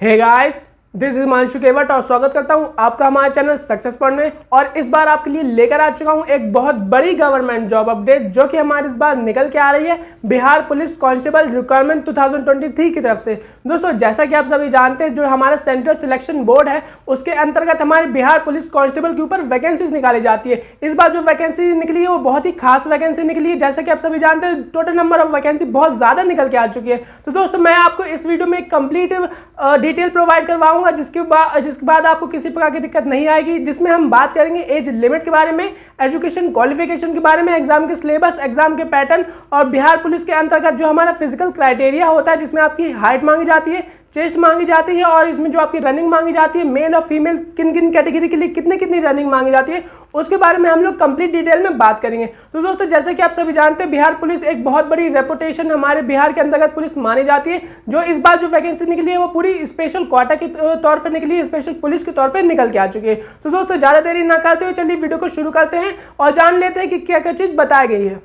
Hey guys, this is Himanshu Kewat और स्वागत करता हूं आपका हमारे चैनल सक्सेस पॉइंट में। और इस बार आपके लिए लेकर आ चुका हूं एक बहुत बड़ी गवर्नमेंट जॉब अपडेट जो कि हमारे इस बार निकल के आ रही है बिहार पुलिस कांस्टेबल रिक्वायरमेंट 2023 की तरफ से। दोस्तों, जैसा कि आप सभी जानते हैं, जो हमारा सेंट्रल सिलेक्शन बोर्ड है उसके अंतर्गत हमारे बिहार पुलिस कांस्टेबल के ऊपर वैकेंसीज निकाली जाती है। इस बार जो वैकेंसी निकली है वो बहुत ही खास वैकेंसी निकली है। जैसा कि आप सभी जानते हैं, टोटल नंबर ऑफ वैकेंसी बहुत ज्यादा निकल के आ चुकी है। तो दोस्तों, मैं आपको इस वीडियो में एक कंप्लीट डिटेल प्रोवाइड करवाऊंगा जिसके बाद आपको किसी प्रकार की दिक्कत नहीं आएगी, जिसमें हम बात करेंगे एज लिमिट के बारे में, एजुकेशन क्वालिफिकेशन के बारे में, एग्जाम के सिलेबस, एग्जाम के पैटर्न और बिहार पुलिस के अंतर्गत जो हमारा फिजिकल क्राइटेरिया होता है जिसमें आपकी हाइट मांगी जाती है, चेस्ट मांगी जाती है और इसमें जो आपकी रनिंग मांगी जाती है, मेल और फीमेल किन किन कैटेगरी के लिए कितनी रनिंग मांगी जाती है, उसके बारे में हम लोग कंप्लीट डिटेल में बात करेंगे। तो दोस्तों, जैसे कि आप सभी जानते हैं, बिहार पुलिस एक बहुत बड़ी रेपुटेशन हमारे बिहार के अंतर्गत पुलिस मानी जाती है। जो इस बार जो वैकेंसी निकली है वो पूरी स्पेशल क्वाटा के तौर पर निकली है, स्पेशल पुलिस के तौर पर निकल के आ चुकी है। तो दोस्तों, ज्यादा देरी ना करते हुए चलिए वीडियो को शुरू करते हैं और जान लेते हैं कि क्या क्या चीज बताई गई है।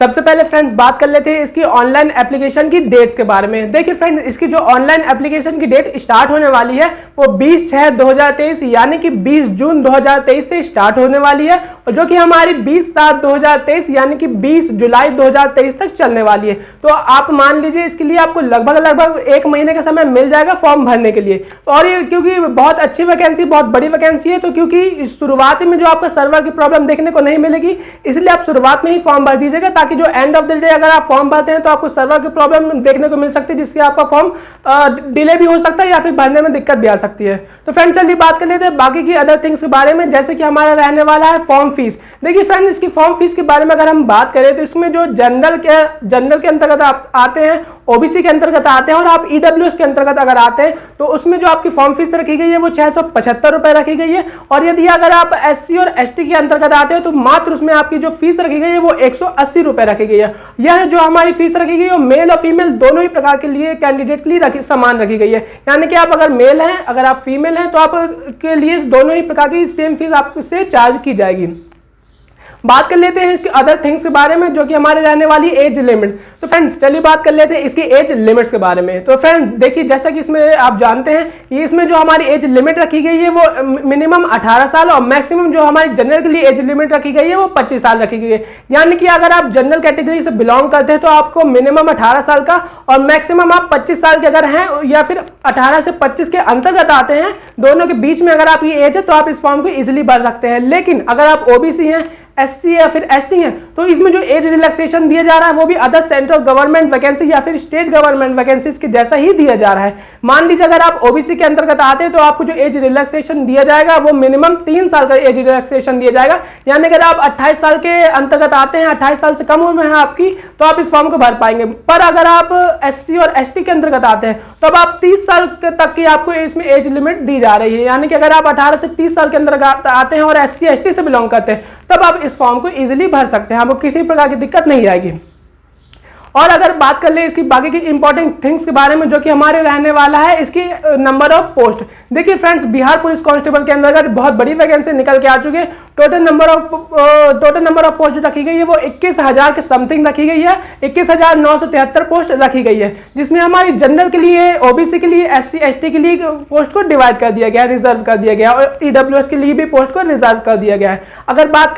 सबसे पहले फ्रेंड्स बात कर लेते हैं इसकी ऑनलाइन एप्लीकेशन की डेट्स के बारे में। देखिए फ्रेंड्स, इसकी जो ऑनलाइन एप्लीकेशन की डेट स्टार्ट होने वाली है वो 20/6/2023 यानी कि 20 जून 2023 से स्टार्ट होने वाली है और जो कि हमारी 20/7/2023 यानी कि 20 जुलाई 2023 तक चलने वाली है। तो आप मान लीजिए इसके लिए आपको लगभग 1 महीने का समय मिल जाएगा फॉर्म भरने के लिए। और ये क्योंकि बहुत अच्छी वैकेंसी, बहुत बड़ी वैकेंसी है, तो क्योंकि शुरुआत में जो आपका सर्वर की प्रॉब्लम देखने को नहीं मिलेगी, इसलिए आप शुरुआत में ही फॉर्म भर दीजिएगा ताकि जो एंड ऑफ द डे अगर आप फॉर्म भरते हैं तो आपको सर्वर की प्रॉब्लम देखने को मिल सकती है, जिससे आपका फॉर्म डिले भी हो सकता है या फिर भरने में दिक्कत भी आ सकती है। तो फ्रेंड चलिए बात कर लेते हैं बाकी की अदर थिंग्स के बारे में, जैसे कि हमारा रहने वाला है फॉर्म फीस। देखिए फ्रेंड, इसकी फॉर्म फीस के बारे में अगर हम बात करें तो इसमें जो जनरल के अंतर्गत आप आते हैं, ओबीसी के अंतर्गत आते हैं और आप ईडब्ल्यूएस के अंतर्गत अगर आते हैं तो उसमें जो आपकी फॉर्म फीस रखी गई है वो 675 रुपए रखी गई है। और यदि अगर आप एससी और एसटी के अंतर्गत आते हैं तो मात्र उसमें आपकी जो फीस रखी गई है वो 180 रुपए रखी गई है। यह जो हमारी फीस रखी गई है मेल और फीमेल दोनों ही प्रकार के लिए कैंडिडेट के लिए समान रखी गई है। यानी कि आप अगर मेल हैं, अगर आप फीमेल हैं तो आपके लिए दोनों ही प्रकार की सेम फीस आपसे चार्ज की जाएगी। बात कर लेते हैं इसके अदर थिंग्स के बारे में, जो कि हमारे रहने वाली एज लिमिट। तो फ्रेंड्स चलिए बात कर लेते हैं इसकी एज लिमिट्स के बारे में। तो फ्रेंड्स देखिए, जैसा कि इसमें आप जानते हैं, ये इसमें जो हमारी एज लिमिट रखी गई है वो मिनिमम 18 साल और मैक्सिमम जो हमारी जनरल के लिए एज लिमिट रखी गई है वो 25 साल रखी गई है। यानी कि अगर आप जनरल कैटेगरी से बिलोंग करते हैं तो आपको मिनिमम 18 साल का और मैक्सिमम आप 25 साल के अगर हैं या फिर 18 से 25 के अंतर्गत आते हैं, दोनों के बीच में अगर आपकी एज है तो आप इस फॉर्म को इजिली भर सकते हैं। लेकिन अगर आप ओबीसी हैं, एससी या फिर एसटी है तो इसमें जो एज रिलैक्सेशन दिया जा रहा है वो भी अदर सेंट्रल गवर्नमेंट वैकेंसी या फिर स्टेट गवर्नमेंट वैकेंसीज के जैसा ही दिया जा रहा है। मान लीजिए अगर आप ओबीसी के अंतर्गत आते हैं तो आपको जो एज रिलैक्सेशन दिया जाएगा वो मिनिमम 3 साल का एज रिलैक्सेशन दिया जाएगा। यानी अगर आप 28 साल के अंतर्गत आते हैं, 28 साल से कम उम्र है आपकी, तो आप इस फॉर्म को भर पाएंगे। पर अगर आप एससी और एसटी के अंतर्गत आते हैं तो अब आप 30 साल तक की आपको इसमें एज लिमिट दी जा रही है। यानी कि अगर आप 18 से 30 साल के अंतर्गत आते हैं और एससी एसटी से बिलोंग करते हैं तब आप इस फॉर्म को इजीली भर सकते हैं, आपको किसी प्रकार की दिक्कत नहीं आएगी। और अगर बात कर ले इसकी बाकी की इंपॉर्टेंट थिंग्स के बारे में, जो कि हमारे रहने वाला है इसकी नंबर ऑफ पोस्ट। देखिए फ्रेंड्स, बिहार पुलिस कांस्टेबल के अंतर्गत बहुत बड़ी वैकेंसी निकल के आ चुकी है। टोटल नंबर ऑफ पोस्ट रखी गई है वो 21,000 के समथिंग रखी गई है। 21,973 पोस्ट रखी गई है, जिसमें हमारी जनरल के लिए, ओबीसी के लिए, एससी एसटी के लिए पोस्ट को डिवाइड कर दिया गया है, रिजर्व कर दिया गया है और ईडब्ल्यूएस के लिए भी पोस्ट को रिजर्व कर दिया गया है। अगर बात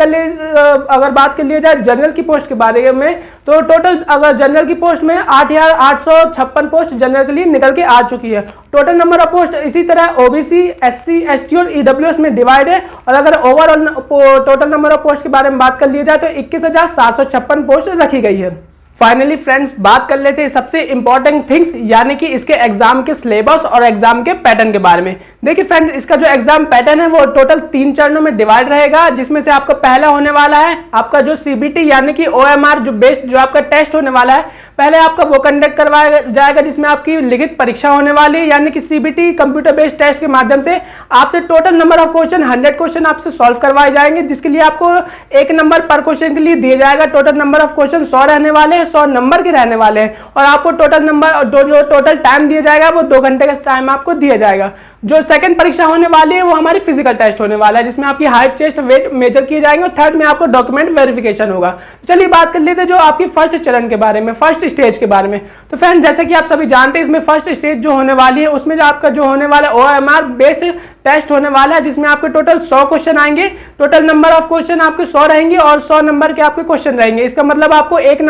कर लिया जाए जनरल की पोस्ट के बारे में तो टोटल अगर जनरल की पोस्ट में 8,856 पोस्ट जनरल के लिए निकल के आ चुकी है। टोटल नंबर ऑफ पोस्ट इसी तरह ओबीसी, एससी, एसटी और ईडब्ल्यूएस में डिवाइड है। और अगर overall total number of post के बारे में बात कर लिया जाए तो 21,756 पोस्ट रखी गई है। फाइनली फ्रेंड्स बात कर लेते हैं सबसे इंपॉर्टेंट थिंग्स, यानी कि इसके एग्जाम के सिलेबस और एग्जाम के पैटर्न के बारे में। देखिए फ्रेंड्स, इसका जो एग्जाम पैटर्न है वो टोटल 3 चरणों में डिवाइड रहेगा, जिसमें से आपका पहला होने वाला है आपका जो सीबीटी यानी कि ओएमआर जो बेस्ड जो आपका टेस्ट होने वाला है, पहले आपका वो कंडक्ट करवाया जाएगा जिसमें आपकी लिखित परीक्षा होने वाली है। यानी कि सीबीटी कंप्यूटर बेस्ड टेस्ट के माध्यम से आपसे total number of question 100 question आपसे सॉल्व करवाए जाएंगे, जिसके लिए आपको 1 नंबर पर क्वेश्चन के लिए दिया जाएगा। टोटल नंबर ऑफ क्वेश्चन 100 रहने वाले हैं। 100 नंबर के रहने वाले हैं और आपको टोटल नंबर जो टोटल टाइम दिया जाएगा वो 2 घंटे का टाइम आपको दिया जाएगा। जो सेकंड परीक्षा होने वाली है वो हमारी फिजिकल टेस्ट होने वाला है, जिसमें आपकी हाइट, चेस्ट, वेट मेजर किए जाएंगे और थर्ड में आपको डॉक्यूमेंट वेरिफिकेशन होगा। चलिए बात कर लेते हैं जो आपकी फर्स्ट चरण के बारे में, फर्स्ट स्टेज के बारे में। तो फ्रेंड जैसे कि आप सभी जानते हैं, इसमें फर्स्ट स्टेज जो होने वाली है उसमें जो आपका जो होने वाला OMR बेस्ड टेस्ट होने वाला है, जिसमें आपके टोटल 100 क्वेश्चन आएंगे। टोटल नंबर ऑफ क्वेश्चन आपके 100 रहेंगे और 100 नंबर के आपके क्वेश्चन रहेंगे। इसका मतलब आपको एक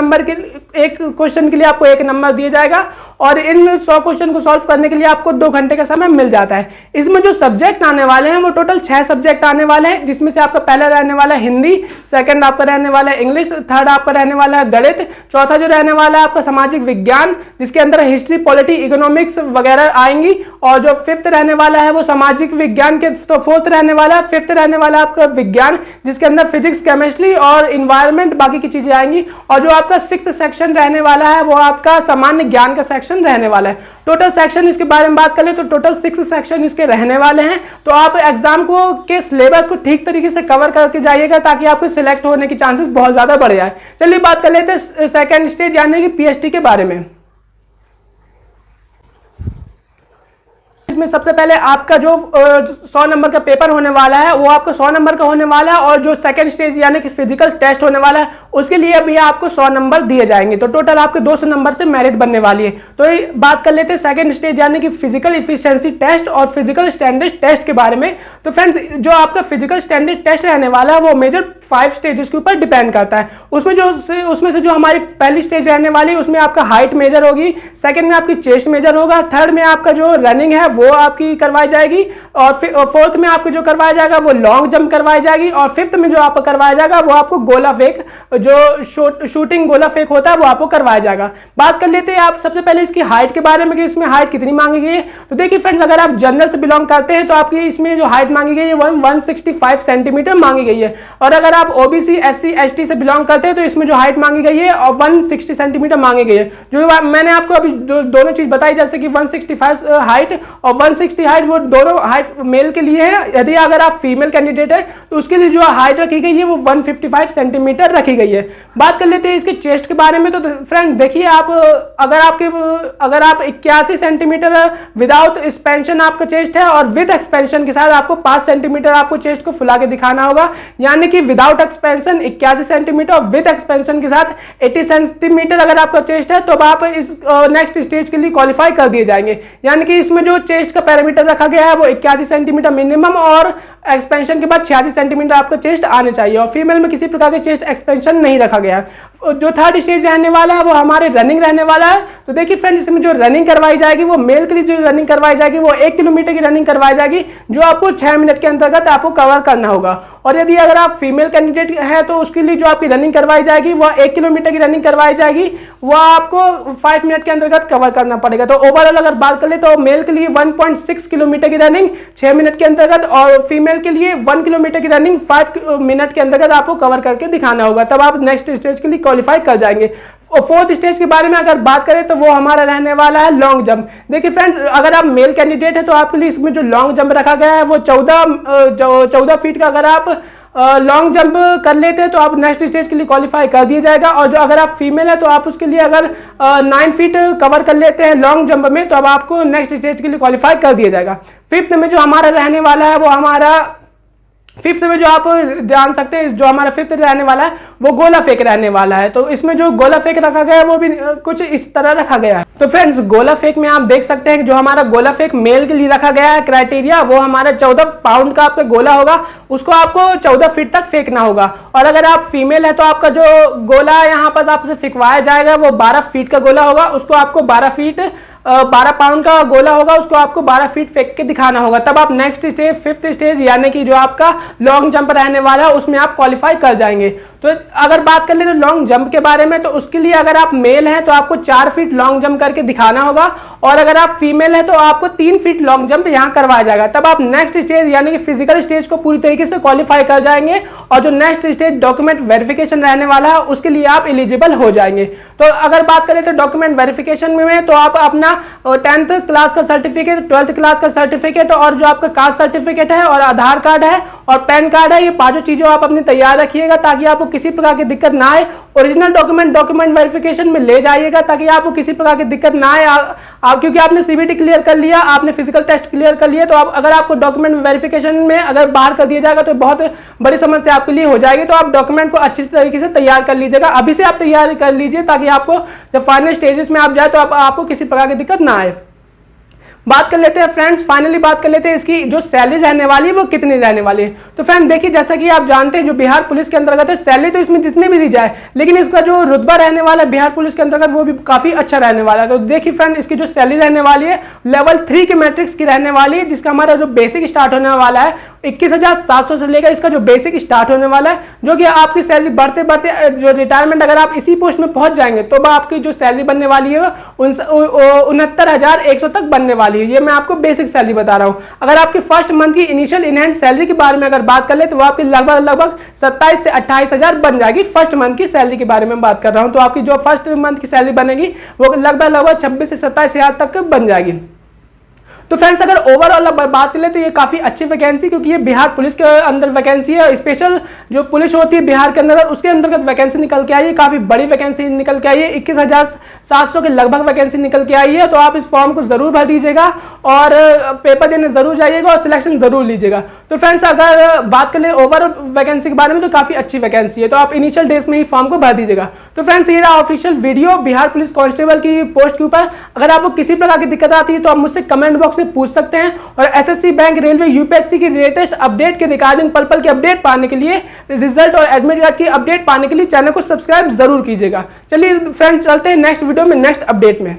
क्वेश्चन के लिए आपको 1 नंबर दिया जाएगा और इन 100 क्वेश्चन को सॉल्व करने के लिए आपको 2 घंटे का समय मिल जाता है। इसमें जो सब्जेक्ट आने वाले हैं वो टोटल 6 सब्जेक्ट आने वाले हैं, जिसमें से आपका पहला रहने वाला है हिंदी, सेकंड आपका रहने वाला है इंग्लिश, थर्ड आपका रहने वाला है गणित, चौथा जो रहने वाला है आपका सामाजिक विज्ञान, जिसके अंदर हिस्ट्री, पॉलिटी, इकोनॉमिक्स वगैरह आएंगी, और जो फिफ्थ रहने वाला है वो सामाजिक विज्ञान के, तो फोर्थ रहने वाला है, फिफ्थ रहने वाला है आपका विज्ञान, जिसके अंदर फिजिक्स, केमिस्ट्री और इन्वायरमेंट बाकी की चीजें आएंगी, और जो आपका सिक्स्थ सेक्शन रहने वाला है वो आपका सामान्य ज्ञान का सेक्शन रहने वाला है। टोटल सेक्शन इसके बारे में बात करें तो टोटल 6 सेक्शन इसके रहने वाले हैं। तो आप एग्जाम को के सिलेबस को ठीक तरीके से कवर करके जाइएगा ताकि आपके सिलेक्ट होने की चांसेस बहुत ज्यादा बढ़ जाए। चलिए बात कर लेते हैं सेकंड स्टेज यानी कि PhD के बारे में। इसमें सबसे पहले आपका जो 100 नंबर का पेपर होने वाला है वो आपको 100 नंबर का होने वाला है, और जो सेकंड स्टेज यानी कि फिजिकल टेस्ट होने वाला है उसके लिए भी आपको 100 नंबर दिए जाएंगे। तो टोटल आपके 200 नंबर से मेरिट बनने वाली है। तो बात कर लेते हैं सेकंड स्टेज यानी कि फिजिकल इफिशिएंसी टेस्ट और फिजिकल स्टैंडर्ड टेस्ट के बारे में। तो फ्रेंड्स जो आपका फिजिकल स्टैंडर्ड टेस्ट रहने वाला है वो मेजर 5 स्टेजेस के ऊपर डिपेंड करता है। उसमें से जो हमारी पहली स्टेज रहने वाली है उसमें आपका हाइट मेजर होगी, सेकंड में आपकी चेस्ट मेजर होगा, थर्ड में आपका जो रनिंग है वो आपकी करवाई जाएगी, और फोर्थ में आपको जो करवाया जाएगा वो लॉन्ग जंप करवाई जाएगी, और फिफ्थ में जो आपको करवाया जाएगा वो आपको गोला फेंक, जो शूटिंग गोला फेंक होता है वो आपको करवाया जाएगा। बात कर लेते हैं आप सबसे पहले इसकी हाइट के बारे में कि इसमें हाइट कितनी मांगी गई है। तो देखिए फ्रेंड्स, अगर आप जनरल से बिलोंग करते हैं तो आपकी इसमें जो हाइट मांगी गई है 165 सेंटीमीटर मांगी गई है, और अगर आप OBC SC ST से बिलोंग करते हैं तो इसमें जो हाइट मांगी गई है और 160 सेंटीमीटर मांगी गई है। जो मैंने आपको अभी दोनों चीज बताई, जैसे कि 165 हाइट और 160 हाइट, वो दोनों हाइट मेल के लिए है। यदि अगर आप फीमेल कैंडिडेट है तो उसके लिए जो हाइट रखी गई है वो 155 सेंटीमीटर रखी गई है। बात कर लेते हैं इसके चेस्ट के बारे में। तो फ्रेंड देखिए, आप अगर आप 81 सेंटीमीटर विदाउट एक्सपेंशन आपका चेस्ट है और विद एक्सपेंशन के साथ आपको 5 सेंटीमीटर आपको चेस्ट को फुला के दिखाना होगा, यानी कि विदाउट एक्सपेंशन 81 सेंटीमीटर और विद एक्सपेंशन के साथ 80 सेंटीमीटर अगर आपका चेस्ट है तो आप इस नेक्स्ट स्टेज के लिए क्वालिफाई कर दिए जाएंगे। यानी कि इसमें जो चेस्ट का पैरामीटर रखा गया है वो 81 सेंटीमीटर मिनिमम और एक्सपेंशन के बाद 86 सेंटीमीटर आपका चेस्ट आने चाहिए, और फीमेल में किसी प्रकार के चेस्ट एक्सपेंशन नहीं रखा गया है। जो थर्ड स्टेज रहने वाला है वो हमारे रनिंग रहने वाला है। तो देखिए फ्रेंड्स, इसमें जो रनिंग करवाई जाएगी वो मेल के लिए जो रनिंग करवाई जाएगी वो 1 किलोमीटर की रनिंग करवाई जाएगी, जो आपको 6 मिनट के अंतर्गत आपको कवर करना होगा। और यदि अगर आप फीमेल कैंडिडेट है तो उसके लिए जो आपकी रनिंग करवाई जाएगी वो 1 किलोमीटर की रनिंग करवाई जाएगी, वो आपको 5 मिनट के अंतर्गत कवर करना पड़ेगा। तो ओवरऑल अगर बात कर ले तो मेल के लिए 1.6 किलोमीटर की रनिंग 6 मिनट के अंतर्गत, और फीमेल के लिए 1 किलोमीटर की रनिंग 5 मिनट के अंतर्गत आपको कवर करके दिखाना होगा, तब आप नेक्स्ट स्टेज के लिए क्वालिफाई कर जाएंगे। और फोर्थ स्टेज के बारे में अगर बात करें तो वो हमारा रहने वाला है लॉन्ग जंप। देखिए फ्रेंड्स, अगर आप मेल कैंडिडेट है तो आपके लिए इसमें जो लॉन्ग जंप रखा गया है वो 14 फीट का अगर आप लॉन्ग जंप कर लेते हैं तो आप नेक्स्ट स्टेज के लिए क्वालिफाई कर दिया जाएगा। और जो अगर आप फीमेल है तो आप उसके लिए अगर 9 फीट कवर कर लेते हैं लॉन्ग जंप में तो अब आपको नेक्स्ट स्टेज के लिए क्वालिफाई कर दिया जाएगा। फिफ्थ में जो हमारा रहने वाला है वो हमारा फिफ्थ में जो आप जान सकते हैं, जो हमारा फिफ्थ रहने वाला है वो गोला फेंक रहने वाला है। तो इसमें जो गोला फेंक रखा गया है वो भी कुछ इस तरह रखा गया है। तो फ्रेंड्स, गोला फेंक में आप देख सकते हैं कि जो हमारा गोला फेंक मेल के लिए रखा गया है क्राइटेरिया, वो हमारा 14 पाउंड का आपका गोला होगा, उसको आपको 14 फीट तक फेंकना होगा। और अगर आप फीमेल है तो आपका जो गोला यहाँ पर आपसे फेंकवाया जाएगा वो 12 फीट का गोला होगा, उसको आपको 12 पाउंड का गोला होगा, उसको आपको 12 फीट फेंक के दिखाना होगा, तब आप नेक्स्ट स्टेज फिफ्थ स्टेज यानी कि जो आपका लॉन्ग जंप रहने वाला है उसमें आप क्वालिफाई कर जाएंगे। तो अगर बात कर ले तो लॉन्ग जंप के बारे में, तो उसके लिए अगर आप मेल हैं तो आपको 4 फीट लॉन्ग जंप करके दिखाना होगा, और अगर आप फीमेल है तो आपको 3 फीट लॉन्ग जंप यहां करवाया जाएगा, तब आप नेक्स्ट स्टेज यानी कि फिजिकल स्टेज को पूरी तरीके से क्वालिफाई कर जाएंगे, और जो नेक्स्ट स्टेज डॉक्यूमेंट वेरिफिकेशन रहने वाला है उसके लिए आप एलिजिबल हो जाएंगे। तो अगर बात करें तो डॉक्यूमेंट वेरिफिकेशन में तो आप अपना अपना 10th क्लास का सर्टिफिकेट, 12th क्लास का सर्टिफिकेट और जो आपका कास्ट सर्टिफिकेट है और आधार कार्ड है और पैन कार्ड है, ये पांचों चीजों आप अपनी तैयार रखिएगा ताकि आपको किसी प्रकार की दिक्कत ना आए। ओरिजिनल डॉक्यूमेंट वेरिफिकेशन में ले जाइएगा ताकि आपको किसी प्रकार की दिक्कत ना आए। आप क्योंकि आपने सीबीटी क्लियर कर लिया, आपने फिजिकल टेस्ट क्लियर कर लिया, तो आप अगर आपको डॉक्यूमेंट वेरिफिकेशन में अगर बाहर कर दिया जाएगा तो बहुत बड़ी समस्या आपके लिए हो जाएगी। तो आप डॉक्यूमेंट को अच्छी तरीके से तैयार कर लीजिएगा, अभी से आप तैयारी कर लीजिए ताकि आपको जब फाइनल स्टेजेस में आप जाए तो आपको किसी प्रकार की दिक्कत ना आए। बात कर लेते हैं फ्रेंड्स, फाइनली बात कर लेते हैं इसकी जो सैलरी रहने वाली है वो कितनी रहने वाली है। तो फ्रेंड देखिए, जैसा कि आप जानते हैं जो बिहार पुलिस के अंतर्गत है, सैलरी तो इसमें जितनी भी दी जाए, लेकिन इसका जो रुतबा रहने वाला है बिहार पुलिस के अंतर्गत वो भी काफी अच्छा रहने वाला है। तो देखिए फ्रेंड, इसकी जो सैलरी रहने वाली है लेवल 3 के मैट्रिक्स की रहने वाली है, जिसका हमारा जो बेसिक स्टार्ट होने वाला है 21,700 से लेकर इसका जो बेसिक स्टार्ट होने वाला है, जो कि आपकी सैलरी बढ़ते बढ़ते जो रिटायरमेंट अगर आप इसी पोस्ट में पहुंच जाएंगे तो आपकी जो सैलरी बनने वाली है 69,100 तक बनने वाली है। ये मैं आपको बेसिक सैलरी बता रहा हूं। अगर आपकी फर्स्ट मंथ की इनिशियल इनहैंड सैलरी के बारे में अगर बात कर ले तो वो आपकी लगभग 27 से 28,000 बन जाएगी। फर्स्ट मंथ की सैलरी के बारे में बात कर रहा हूं, तो आपकी जो फर्स्ट मंथ की सैलरी बनेगी वो लगभग 26 से 27,000 तक बन जाएगी। तो फ्रेंड्स अगर ओवरऑल बात करें तो ये काफी अच्छी वैकेंसी, क्योंकि ये बिहार पुलिस के अंदर वैकेंसी है, स्पेशल जो पुलिस होती है बिहार के अंदर उसके अंतर्गत वैकेंसी निकल के आई है, काफी बड़ी वैकेंसी निकल के आई है, 21,700 के लगभग वैकेंसी निकल के आई है। तो आप इस फॉर्म को जरूर भर दीजिएगा और पेपर देने जरूर जाइएगा और सिलेक्शन जरूर लीजिएगा। तो फ्रेंड्स अगर बात करें ओवरऑल वैकेंसी के बारे में तो काफी अच्छी वैकेंसी है, तो आप इनिशियल डेज में ही फॉर्म को भर दीजिएगा। तो फ्रेंड्स ये रहा official video Bihar police constable की पोस्ट के ऊपर। अगर आपको किसी प्रकार की दिक्कत आती है तो आप मुझसे कमेंट बॉक्स में पूछ सकते हैं, और एसएससी, बैंक, रेलवे, यूपीएससी की लेटेस्ट अपडेट के रिगार्डिंग पर्पल की अपडेट पाने के लिए, रिजल्ट और एडमिट कार्ड की अपडेट पाने के लिए चैनल को सब्सक्राइब जरूर कीजिएगा। चलिए फ्रेंड्स चलते हैं नेक्स्ट वीडियो में नेक्स्ट अपडेट में।